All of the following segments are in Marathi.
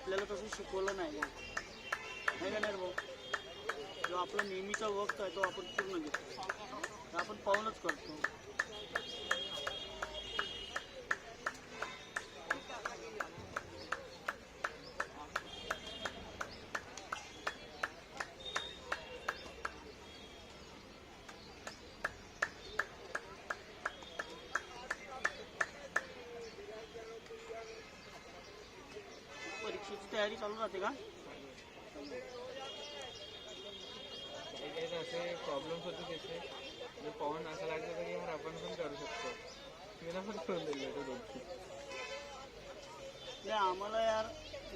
आपल्याला तसं शिकवलं नाही आहे का नाही भाऊ. जो आपला नेहमीचा वक्त आहे तो आपण पूर्ण घेतो, तर आपण पाहूनच करतो. परीक्षेची तयारी चालू राहते का? असे प्रॉब्लेम्स होते त्याचे, जे पाहून असं लागतं की यार आपण पण करू शकतो. मी पण करून दिले ते दोघी. आम्हाला यार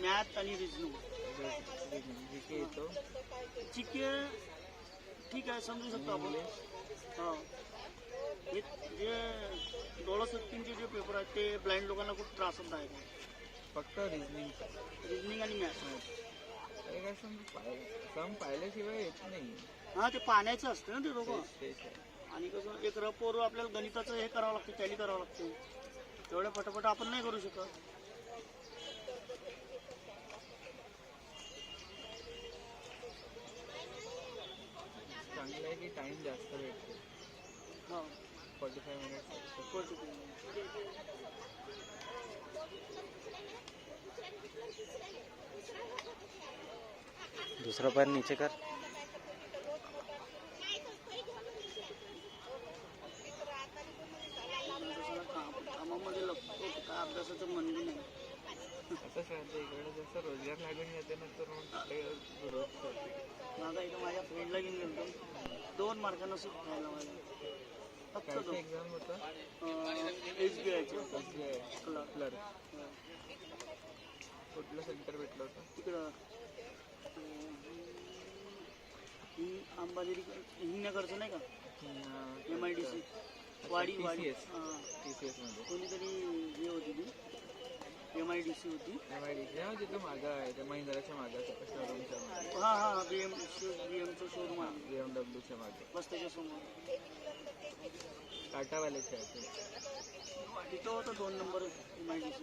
मॅथ आणि रिजनिंग जीके येतो, जीके ठीक आहे, समजू शकतो आपण. हां, हे जे डोळसत्तींचे जे पेपर आहेत ते ब्लाइंड लोकांना खूप त्रास होत आहे. फक्त रिजनिंग आणि मॅथ. अरे काय सम पाहिल्याशिवाय येत नाही. हां, ते पाण्याचं असतं ना ते दोघं. तेच आहे. आणि कसं एक रपोर आपल्याला गणिताचं हे करावं लागतं, टॅली करावं लागते. तेवढ्या पटापट आपण नाही करू शकत. चांगलं आहे की टाइम जास्त भेटतो. हां, 45 मिनिट्स. दूसरा पैर नीचे कर. कामामध्ये लागतो, काय अभ्यासाचं मन बी नाही. असंच राहतं इकडे. जसं रोजगार लागून जाते ना तर मग रोज माझा इथं माझ्या फ्रेंडला घेऊन गेलो 2 मार्कांना सुट राहिला माझा. फक्त काय एक्झाम होतं? SBIचं क्लर्क. कुठलं सेंटर भेटलं होतं? तिकडं अंबाझरी हिंगण्याकडचं नाही का, MIDC वाडी. TCS मध्ये कोणीतरी हे होती ती, MIDC होती. MIDC तिथं मागं आहे, त्या महिंद्राच्या मागं शोरूमच्या मागं. हां, BMचं शोरूम आहे, BMWच्या मागे. बस त्याच्या समोर टाटावाल्याचे आहे ते. तिथं होतं 2 नंबर MIDC.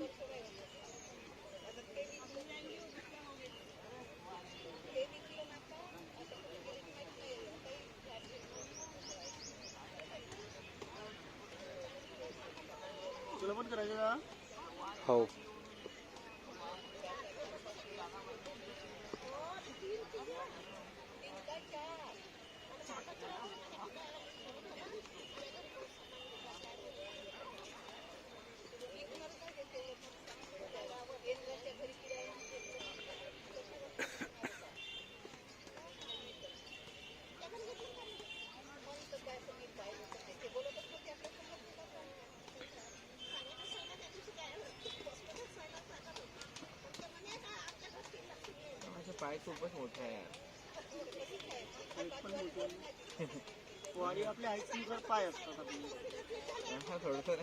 तुला पण करायचं का? हो. पाय खूपच मोठा आहे यार. पण वाडी आपल्या हाईटनुसार पाय असतात आपले. हा थोडंसं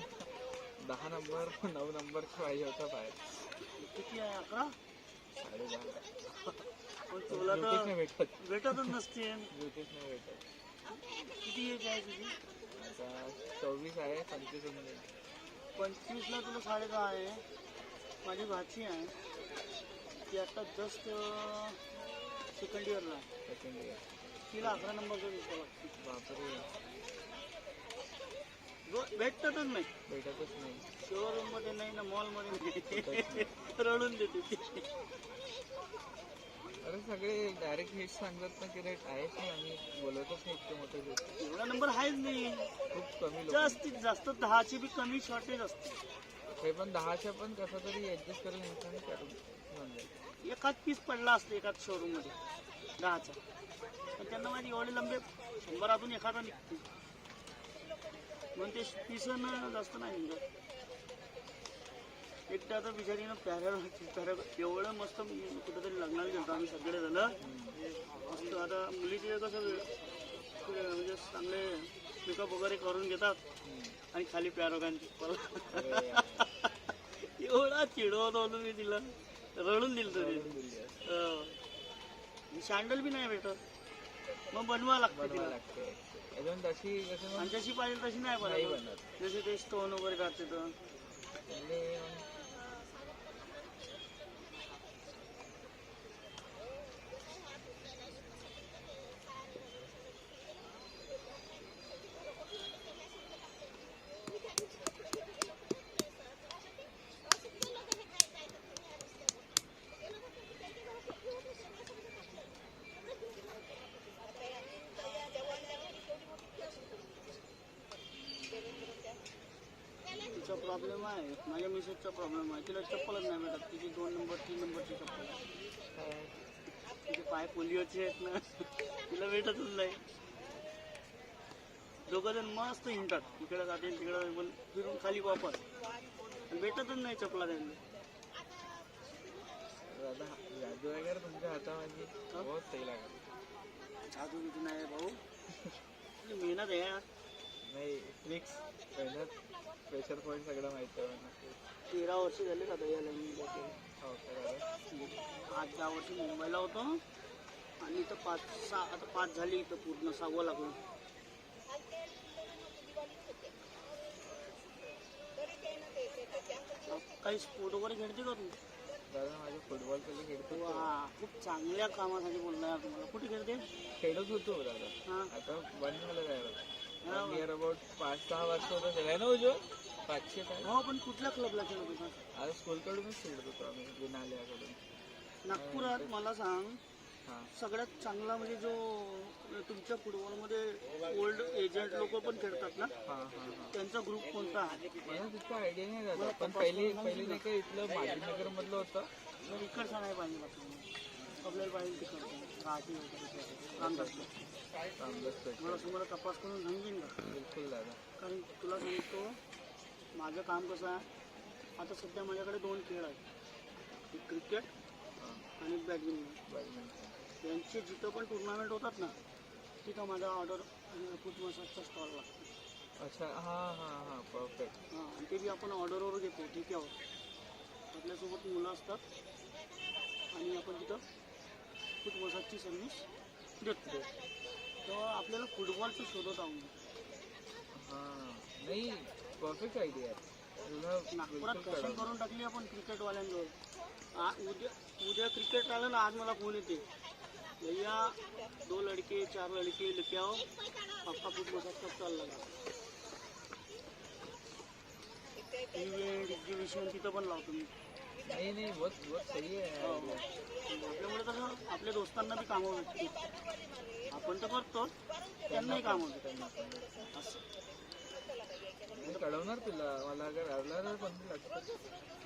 10 नंबर 9 नंबर पाहिजे होता पाय. किती आहे? 11? 10.5. पण तुला तर भेटतच नसते. ज्योतिष नाही भेटत. किती एज आहे तुझी? आता 24 आहे, 25 होऊन जाईल. 25ला तुला 10.5 आहे. माझी भाची आहे, ती आता जस्ट सेकंड इयरला आहे. Second year. तिला 11 नंबरचा दिसतो लागते. बापरे, भेटतच नाही. भेटतच नाही. शोरूम मध्ये नाही ना, मॉलमध्ये नाही. रडून देते ती. अरे सगळे डायरेक्ट हिट सांगतात ना की रेट आहे, पण आम्ही बोलवतच नाही इतके मोठे रेट. एवढा नंबर आहेच नाही. खूप कमी लोक. जास्तीत जास्त 10ची बी कमी शॉर्टेज असते. ते पण 10च्या पण कसं तरी ऍडजस्ट करून इंसान करून घेऊन जाईल. एखाद पीस पडला असतो एखाद शोरूम मध्ये 10चा, पण त्यांना माहिती एवढे लंबे 100 एखादा निघते, म्हणून ते पीस जास्त नाही निघत. एकदा तर बिचारीनं प्याऱ्या एवढं मस्त कुठेतरी लग्नाला गेलो आम्ही सगळे झालं मस्त. आता मुलीचे कसं म्हणजे चांगले मेकअप वगैरे करून घेतात आणि खाली प्यारोगांची एवढा चिडवत होतो मी तिला, रडून दिलं तरी. सँडल बी नाही भेटत, मग बनवा लागते तिला. अजून तशी आणि जशी पाहिजे तशी नाही बनत, जसे ते स्टोन वगैरे राहते तर. प्रॉब्लेम आहे, माझ्या मिसेसचा प्रॉब्लेम आहे. तिला चप्पलच नाही भेटत. तिची 2 नंबर 3 नंबरची चप्पल आहे. तिचे पाय पोलिओचे आहेत ना, तिला भेटतच नाही. दोघं जण मस्त हिंडतात, इकडे जाते तिकडे पण फिरून खाली वापस, भेटतच नाही चपला त्यांना. दादा जादू वगैरे तुमच्या हातामध्ये बहुत सही लागेल. जादू बिदू नाही भाऊ, मेहनत आहे यार. नाही ट्रिक्स मेहनत प्रेशर पॉईंट सगळं माहिती आहे मला. 13 वर्ष झाले आता या लाईनीला. हो का दादा? 8-10 वर्ष मुंबईला होतो आणि इथं 5-6 आता 5 झाली, इथं पूर्ण 6वं लागलं. काही स्पोर्ट वगैरे खेळते का तू? दादा माझं फुटबॉल पहिले खेळतो. वा, खूप चांगल्या कामासाठी बोलला यार तुम्हाला. कुठे खेळते? खेळत होतो दादा, हां आता बंद झालं जायला. नियर अबाउट 5-6 वर्ष होतं आहे ना उजो 500 काय. हो, पण कुठल्या क्लबला खेळत होता? आता स्कूलकडूनच खेळत होतो आम्ही विनालयाकडून. नागपुरात मला सांग, हां सगळ्यात चांगला म्हणजे जो तुमच्या फुटबॉलमध्ये ओल्ड एजंट लोक पण खेळतात ना, हां हां हां त्यांचा ग्रुप कोणता आहे? मला तितका आयडिया नाही दादा, पण पहिले नाही का इथलं माधीनगर मधलं होतं. तर इकडचा नाही पाहिजे आपल्याला पाहिजे तिकडचं राहते वगैरे रामदासला. चांगलंच मला तुम्हाला तपास करून सांगेन का? बिलकुल दादा. कारण तुला सांगतो, माझं काम कसं आहे, आता सध्या माझ्याकडे 2 खेळ आहेत, एक क्रिकेट हां आणि बॅडमिंटन. बॅडमिंटन. यांचे जिथं पण टुर्नामेंट होतात ना, तिथं माझा ऑर्डर फूट मसाजचा स्टॉल लागतो. अच्छा हां हां हां परफेक्ट. हां, आणि ते बी आपण ऑर्डरवर घेतो ठेक्यावर. आपल्यासोबत मुलं असतात आणि आपण तिथं फूट मसाजची सर्व्हिस देतो. तेव्हा आपल्याला फुटबॉलचं शोधत आहोत. हां नाही परफेक्ट आयडिया आहे तुला. नागपुरात बिलकुल फॅशन कळलं. करून टाकली आपण क्रिकेटवाल्यांजवळ. उद्या क्रिकेट आलं ना, आज मला फोन येते, भैया 2 लड़के 4 लड़के लेके आओ, आपका फूट मसाज का स्टॉल लगा. इव्हेंट एक्झिबिशन तिथं पण लावतो मी. नाही नाही बहुत बहुत सही आहे आयडिया. आपल्यामुळे कसं आपल्या दोस्तांना बी कामं भेटते. आपण तर करतो, त्यांनाही कामं भेटते. त्यांना पण असं मी कळवणार तुला, मला अगर आवडला पण लागतं ते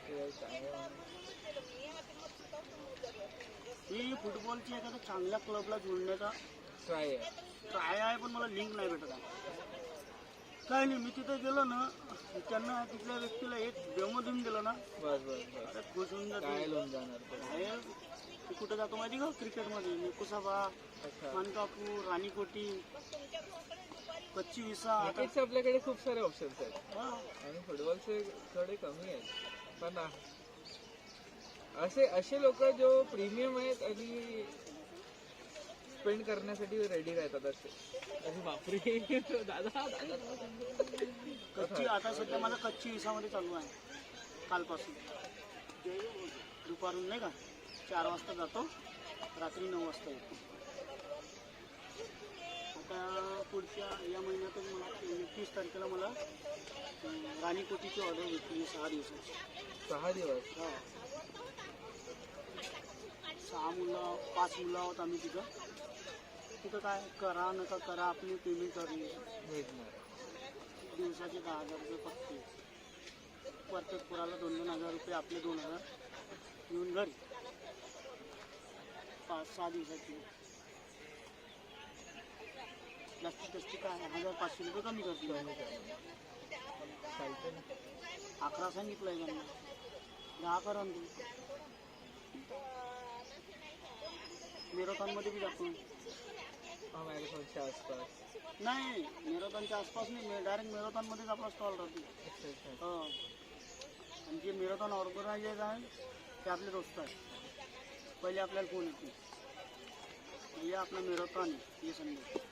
काय आहे म्हणून. मी फुटबॉलची एखाद्या चांगल्या क्लबला जोडण्याचा ट्राय आहे. ट्राय आहे, पण मला लिंक नाही भेटत आहे. काय नाही, मी तिथे गेलो ना, त्यांना तिथल्या व्यक्तीला एक डेमो देऊन दिलं ना, बस बस बस अरे खुश होऊन काय जातो. लोन जाणार तो. बाहेर तू कुठं जातो माहिती का? क्रिकेटमध्ये निकुसाबा, अच्छा मानकापूर, राणीकोटी, कच्ची विसा. आता क्रिकेटचे आपल्याकडे खूप सारे ऑप्शन्स आहेत हा, आणि फुटबॉलचे थोडे कमी आहेत. पण असे लोक जो प्रीमियम आहेत आणि स्पेंड करण्यासाठी रेडी राहतात असे. अरे बापरे दादा कच्ची आता सध्या माझा कच्ची विसामध्ये चालू आहे कालपासून. दुपारून नाही का 4 वाजता जातो, रात्री 9 वाजता येतो. आता पुढच्या या महिन्यातच मला 29 तारखेला मला राणीकोटीची ऑर्डर भेटली 6 दिवसाची. 6 दिवस. हा, 6 मुलं 5 मुलं आहोत आम्ही तिथं. तिथं काय करा नका करा, आपली पेमेंट करणे. भेटणार. दिवसाचे 10,000 रुपये पक्के. प्रत्येक पोराला 2-2 हजार रुपये, आपले 2,000 येऊन घरी. 5-6 दिवसाची जास्तीत जास्त काय 1,500 रुपये कमी करतील. चालतं ना. 11 सांगितलं आहे त्यांना, 10 करा ना तुम्ही. मॅरेथॉनमध्ये बी जातो मॅरेथॉनच्या आसपास. नाही, मॅरेथॉनच्या आसपास नाही, डायरेक्ट मॅरेथॉनमध्येच आपला स्टॉल राहते. अच्छा अच्छा. हो, आणि जे मॅरेथॉन ऑर्गनायझर आहे ते आपले दोस्त आहेत. पहिले आपल्याला फोन येते, भैया आपला मॅरेथॉन आहे ये संडे.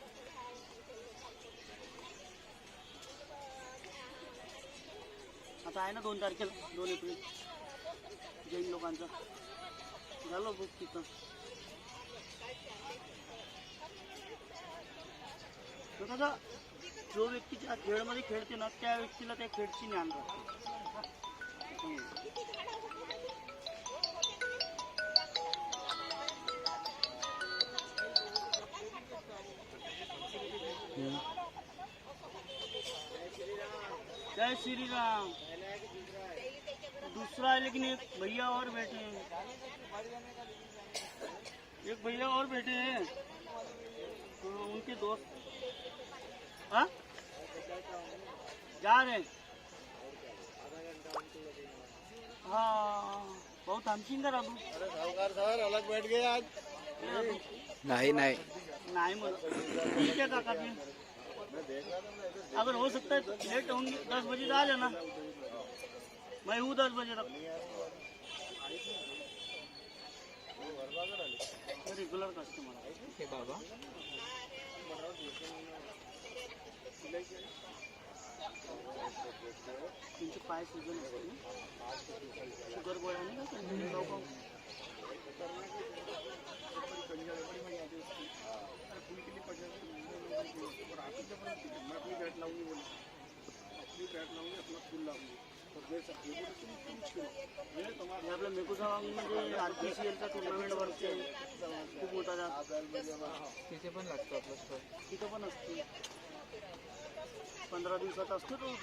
आता आहे ना 2 तारखेला 2 एप्रिल जैन लोकांचा. झालं बुक तिथं. तो कसा जो व्यक्ती त्या खेळमध्ये खेळते ना, त्या व्यक्तीला त्या खेळची ज्ञान राहते. जय श्रीराम. दूसरा है, लेकिन एक भैया और बैठे हैं, एक भैया और बैठे हैं, तो उनके दोस्त हाँ जा रहे हैं. हाँ बहुत थांबशील का राबू. अरे सावकार सर अलग बैठ गए आज. नाही नाही नहीं मतलब ठीक है काका जी, अगर हो सकता है तो लेट होंगे 10 बजे आ जाना, मैं हूँ 10 बजे तक. रेगुलर कस्टमर हे बाबा त्यांचे पाय सुजन असते ना, शुगर गोळ्या नाही का त्यांचे लोकं. हे आपलं मेकुसा वांगमध्ये RPCL चा टुर्नामेंट भरते खूप मोठा जात, तिथे पण लागतो आपलं स्टॉल. तिथं पण असते 15 दिवसात असतो तो.